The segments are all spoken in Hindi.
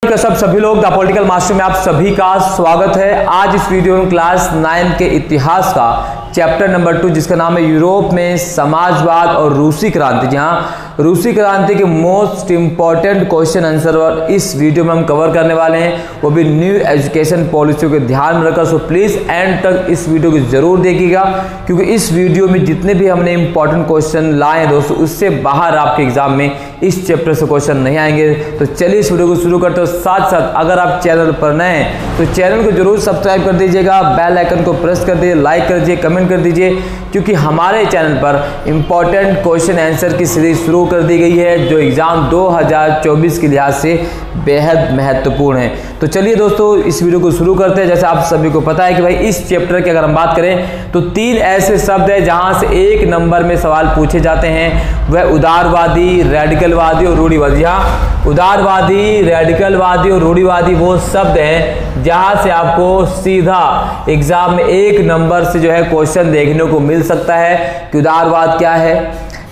सब सभी लोग द पॉलिटिकल मास्टर में आप सभी का स्वागत है। आज इस वीडियो में क्लास 9 के इतिहास का चैप्टर नंबर 2 जिसका नाम है यूरोप में समाजवाद और रूसी क्रांति, जहां रूसी क्रांति के मोस्ट इंपॉर्टेंट क्वेश्चन आंसर इस वीडियो में हम कवर करने वाले हैं, वो भी न्यू एजुकेशन पॉलिसी को ध्यान में रखकर। सो प्लीज एंड तक इस वीडियो को जरूर देखिएगा, क्योंकि इस वीडियो में जितने भी हमने इंपॉर्टेंट क्वेश्चन लाए हैं दोस्तों, उससे बाहर आपके एग्जाम में इस चैप्टर से क्वेश्चन नहीं आएंगे। तो चलिए इस वीडियो को शुरू करते हो। साथ साथ अगर आप चैनल पर नए हैं तो चैनल को जरूर सब्सक्राइब कर दीजिएगा, बेल आइकन को प्रेस कर दीजिए, लाइक कर दीजिए, कमेंट कर दीजिए, क्योंकि हमारे चैनल पर इंपॉर्टेंट क्वेश्चन आंसर की सीरीज शुरू कर दी गई है जो एग्जाम 2024 के लिहाज से बेहद महत्वपूर्ण है। तो चलिए दोस्तों इस वीडियो को शुरू करते हैं। जैसे आप सभी को पता है कि भाई इस चैप्टर की अगर हम बात करें तो 3 ऐसे शब्द है जहां से 1 नंबर में सवाल पूछे जाते हैं, वह उदारवादी, रेडिकलवादी और रूढ़िवादी। जहां उदारवादी, रेडिकलवादी और रूढ़िवादी वो शब्द हैं जहां से आपको सीधा एग्जाम में 1 नंबर से जो है क्वेश्चन देखने को मिल सकता है कि उदारवाद क्या है,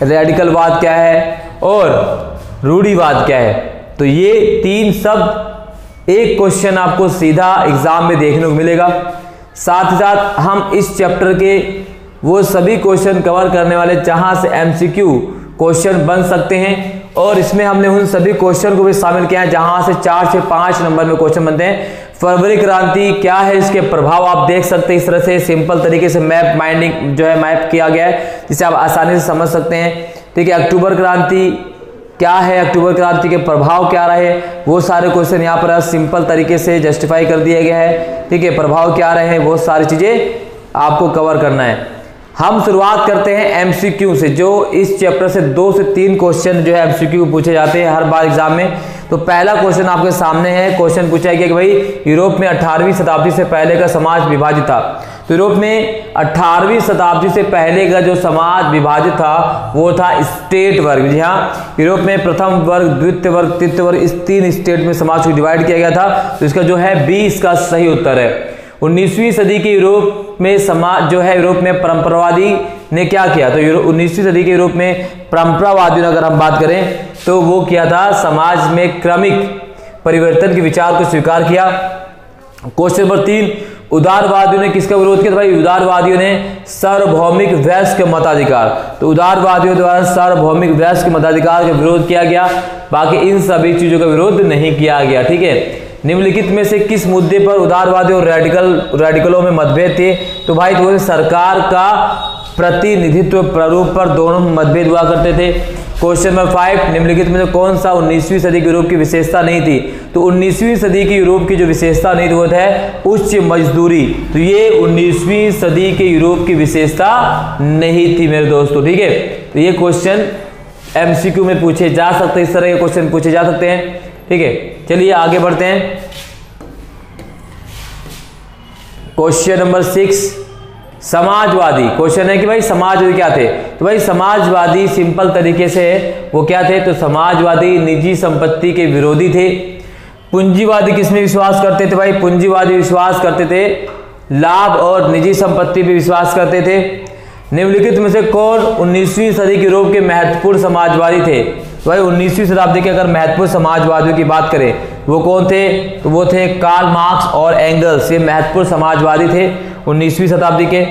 रेडिकलवाद क्या है और रूढ़िवाद क्या है। तो ये 3 शब्द एक क्वेश्चन आपको सीधा एग्जाम में देखने को मिलेगा। साथ ही साथ हम इस चैप्टर के वो सभी क्वेश्चन कवर करने वाले जहां से एमसीक्यू क्वेश्चन बन सकते हैं, और इसमें हमने उन सभी क्वेश्चन को भी शामिल किया है जहां से 4 से 5 नंबर में क्वेश्चन बनते हैं। फरवरी क्रांति क्या है, इसके प्रभाव आप देख सकते हैं। इस तरह से सिंपल तरीके से मैप माइंडिंग जो है मैप किया गया है जिसे आप आसानी से समझ सकते हैं। ठीक है, अक्टूबर क्रांति क्या है, अक्टूबर क्रांति के प्रभाव क्या रहे, वो सारे क्वेश्चन यहाँ पर सिंपल तरीके से जस्टिफाई कर दिया गया है। ठीक है, प्रभाव क्या रहे, वो सारी चीजें आपको कवर करना है। हम शुरुआत करते हैं एमसीक्यू से, जो इस चैप्टर से 2 से 3 क्वेश्चन जो है एमसीक्यू पूछे जाते हैं हर बार एग्जाम में। तो पहला क्वेश्चन आपके सामने है। क्वेश्चन पूछा गया कि भाई यूरोप में 18वीं शताब्दी से पहले का समाज विभाजित था। तो यूरोप में 18वीं शताब्दी से पहले का जो समाज विभाजित था वो था स्टेट वर्ग। जी हाँ, यूरोप में प्रथम वर्ग, द्वितीय वर्ग, तृतीय वर्ग, इस 3 स्टेट में समाज को डिवाइड किया गया था। तो इसका जो है 20 का सही उत्तर है। 19वीं सदी के यूरोप में समाज जो है, यूरोप में परंपरावादी ने क्या किया, तो 19वीं सदी के यूरोप में परंपरावादियों ने अगर हम बात करें तो वो किया था, समाज में क्रमिक परिवर्तन के विचार को स्वीकार किया। क्वेश्चन नंबर 3, उदारवादियों ने किसका विरोध किया, तो भाई उदारवादियों ने सार्वभौमिक वयस्क मताधिकार। तो उदारवादियों द्वारा सार्वभौमिक वयस्क मताधिकार का विरोध किया गया, बाकी इन सभी चीजों का विरोध नहीं किया गया। ठीक है, निम्नलिखित में से किस मुद्दे पर उदारवादी और रेडिकलों में मतभेद थे, तो भाई तो सरकार का प्रतिनिधित्व प्रारूप पर दोनों मतभेद हुआ करते थे। क्वेश्चन नंबर 5, निम्नलिखित में से कौन सा 19वीं सदी के यूरोप की विशेषता नहीं थी, तो 19वीं सदी की यूरोप की जो विशेषता नहीं थी वो है उच्च मजदूरी। तो ये 19वीं सदी के यूरोप की विशेषता नहीं थी मेरे दोस्तों। ठीक है, तो ये क्वेश्चन एमसीक्यू में पूछे जा सकते हैं, इस तरह के क्वेश्चन पूछे जा सकते हैं। ठीक है, चलिए आगे बढ़ते हैं। Question number 6, Samajwadi. क्वेश्चन है कि भाई समाजवादी क्या थे, तो भाई समाजवादी सिंपल तरीके से वो क्या थे, तो समाजवादी निजी संपत्ति के विरोधी थे। पूंजीवादी किसमें विश्वास करते थे, भाई पूंजीवादी विश्वास करते थे लाभ और निजी संपत्ति पे विश्वास करते थे। निम्नलिखित में से कौन 19वीं सदी के यूरोप के महत्वपूर्ण समाजवादी थे, भाई 19वीं शताब्दी के अगर महत्वपूर्ण समाजवादियों की बात करें वो कौन थे, तो वो थे कार्ल मार्क्स और एंगल्स। ये महत्वपूर्ण समाजवादी थे 19वीं शताब्दी के।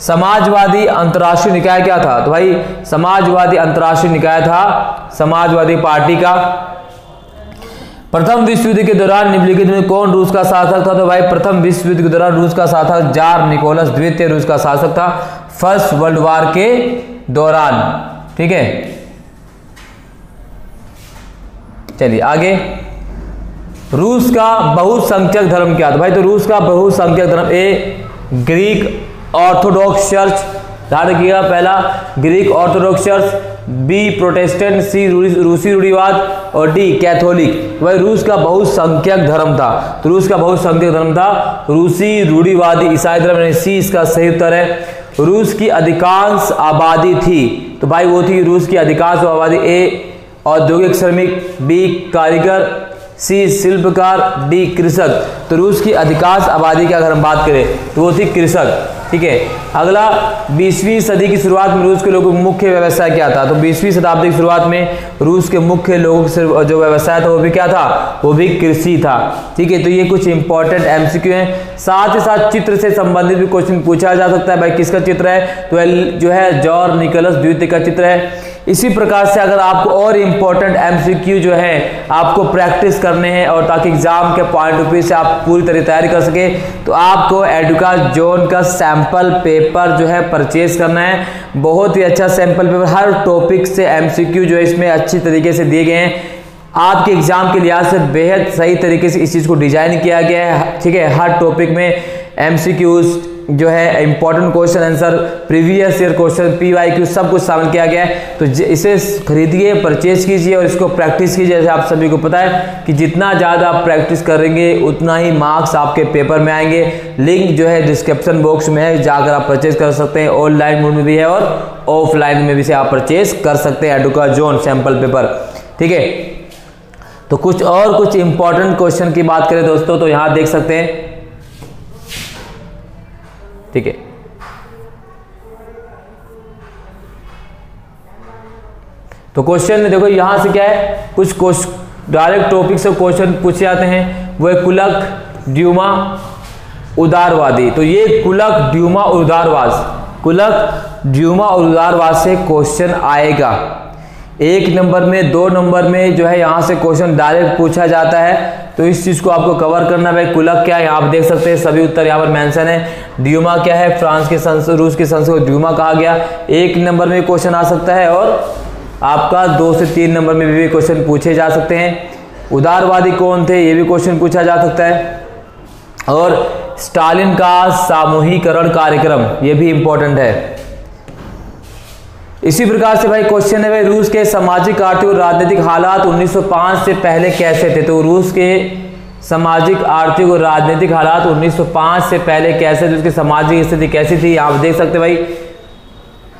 समाजवादी अंतर्राष्ट्रीय निकाय क्या था, तो भाई समाजवादी अंतर्राष्ट्रीय निकाय था समाजवादी पार्टी का। प्रथम विश्व युद्ध के दौरान निम्नलिखित में कौन रूस का शासक था, तो भाई प्रथम विश्व युद्ध के दौरान रूस का शासक जार निकोलस द्वितीय रूस का शासक था, फर्स्ट वर्ल्ड वॉर के दौरान। ठीक है, चलिए आगे। रूस का बहुसंख्यक धर्म क्या था, भाई तो रूस का बहुसंख्यक धर्म ए ग्रीक ऑर्थोडॉक्स चर्च, ध्यान रखिएगा, पहला Greek Orthodox church, B Protestant, C रूसी रूढ़िवाद और डी कैथोलिक। भाई रूस का बहुसंख्यक धर्म था, तो रूस का बहुसंख्यक धर्म था रूसी रूढ़िवादी ईसाई धर्म, सी इसका सही उत्तर है। रूस की अधिकांश आबादी थी, तो भाई वो थी रूस की अधिकांश आबादी ए औद्योगिक श्रमिक, बी कारीगर, सी शिल्पकार, डी कृषक। तो रूस की अधिकांश आबादी की अगर हम बात करें तो वो थी कृषक। ठीक है। अगला 20वीं सदी की शुरुआत में रूस के लोगों का मुख्य व्यवसाय क्या था? तो 20वीं शताब्दी की शुरुआत में रूस के मुख्य लोगों का जो व्यवसाय था वो भी क्या था? वो भी कृषि था, ठीक है। तो ये कुछ इंपॉर्टेंट एमसीक्यू हैं। साथ ही साथ चित्र से संबंधित भी क्वेश्चन पूछा जा सकता है। भाई किसका चित्र है? तो जो है जॉर्ज निकोलस द्वितीय का चित्र है। इसी प्रकार से अगर आपको और इम्पोर्टेंट एमसीक्यू जो है आपको प्रैक्टिस करने हैं और ताकि एग्जाम के पॉइंट ऑफ व्यू से आप पूरी तरह तैयारी कर सके, तो आपको एडुकाजोन का सैंपल पेपर जो है परचेज करना है। बहुत ही अच्छा सैंपल पेपर, हर टॉपिक से एमसीक्यू जो है इसमें अच्छी तरीके से दिए गए हैं। आपके एग्जाम के लिहाज से बेहद सही तरीके से इस चीज़ को डिजाइन किया गया है, ठीक है। हर टॉपिक में एमसीक्यूज जो है important question answer, previous year question, PYQ सब कुछ शामिल किया गया है। तो इसे खरीदिए, परचेज कीजिए और इसको प्रैक्टिस कीजिए। जैसे आप सभी को पता है कि जितना ज़्यादा आप प्रैक्टिस करेंगे उतना ही मार्क्स आपके पेपर में आएंगे। लिंक जो है डिस्क्रिप्शन बॉक्स में है, जाकर आप परचेज कर सकते हैं। ऑनलाइन मोड में भी है और ऑफलाइन में भी से आप परचेज कर सकते हैं एडुकाजोन सैंपल पेपर, ठीक है। तो कुछ इंपॉर्टेंट क्वेश्चन की बात करें दोस्तों, तो यहां देख सकते हैं, ठीक है। तो क्वेश्चन में देखो यहां से क्या है, कुछ डायरेक्ट टॉपिक से क्वेश्चन पूछे जाते हैं। वो है कुलक, ड्यूमा, उदारवादी। तो ये कुलक, ड्यूमा और उदारवाद से क्वेश्चन आएगा। 1 नंबर में, 2 नंबर में जो है यहां से क्वेश्चन डायरेक्ट पूछा जाता है। तो इस चीज को आपको कवर करना है। कुलक क्या है, आप देख सकते हैं सभी उत्तर यहाँ पर मेंशन है। ड्यूमा क्या है, रूस की संस्कृत ड्यूमा कहा गया। 1 नंबर में क्वेश्चन आ सकता है और आपका 2 से 3 नंबर में भी क्वेश्चन पूछे जा सकते हैं। उदारवादी कौन थे, ये भी क्वेश्चन पूछा जा सकता है। और स्टालिन का सामूहिकरण कार्यक्रम, ये भी इंपॉर्टेंट है। इसी प्रकार से भाई क्वेश्चन है, भाई रूस के सामाजिक, आर्थिक और राजनीतिक हालात 1905 से पहले कैसे थे? तो रूस के सामाजिक, आर्थिक और राजनीतिक हालात 1905 से पहले कैसे थे, उसकी सामाजिक स्थिति कैसी थी? आप देख सकते भाई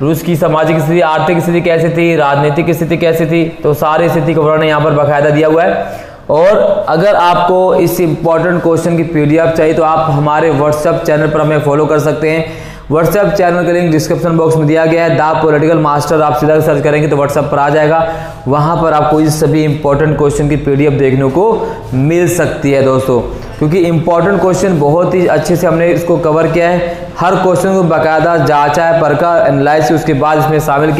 रूस की सामाजिक स्थिति, आर्थिक स्थिति कैसी थी, राजनीतिक स्थिति कैसी थी। तो सारी स्थिति का वर्णन यहाँ पर बाकायदा दिया हुआ है। और अगर आपको इस इंपॉर्टेंट क्वेश्चन की पीडीएफ चाहिए तो आप हमारे व्हाट्सएप चैनल पर हमें फॉलो कर सकते हैं। व्हाट्सएप चैनल का लिंक डिस्क्रिप्शन बॉक्स में दिया गया है। द पॉलिटिकल मास्टर आप सीधा सर्च करेंगे तो व्हाट्सएप पर आ जाएगा। वहां पर आपको इस सभी इंपॉर्टेंट क्वेश्चन की पीडीएफ देखने को मिल सकती है दोस्तों, क्योंकि इंपॉर्टेंट क्वेश्चन बहुत ही अच्छे से हमने इसको कवर किया है। हर क्वेश्चन को बाकायदा जांचा है, परखा, एनालाइज, उसके बाद इसमें शामिल